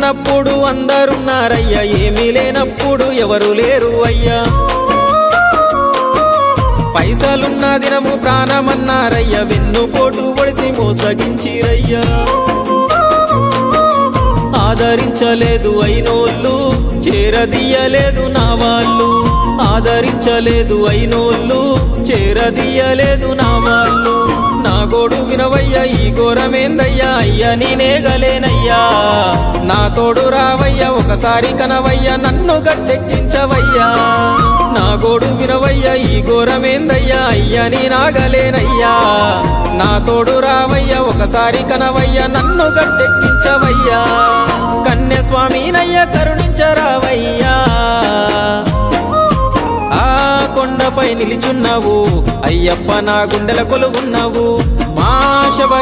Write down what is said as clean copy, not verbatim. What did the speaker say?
ఉన్నప్పుడు అందరున్నారయ్యా, ఏమీ లేనప్పుడు ఎవరు లేరు అయ్యా. పైసలున్న దినము ప్రాణమన్నారయ్యా, వెన్నుపోటు పొడిసి మోసగించిరయ్యా. ఆదరించలేదు అయినోళ్ళు, చేరదీయలేదు నా వాళ్ళు. ఆదరించలేదు అయినోళ్ళు, చేరదీయలేదు నా వాళ్ళు. నా గోడు వినవయ్యా, ఈ ఘోరమేందయ్యా, అయ్యా నేనేగలేనయ్యా. నా తోడు రావయ్యా, ఒకసారి కనవయ్యా, నన్ను గట్టెక్కించవయ్యా. నా గోడు వినవయ్యా, ఈ ఘోరమేందయ్యా, అయ్యా నేనాగలేనయ్యా. నా తోడు రావయ్యా, ఒకసారి కనవయ్యా, నన్ను గట్టెక్కించవయ్యా. కన్యస్వామినయ్యా కరుణించరావయ్యా. ఆ కొండపై నిలిచున్నావు అయ్యప్ప, నా గుండెల కొలువున్నావు. మా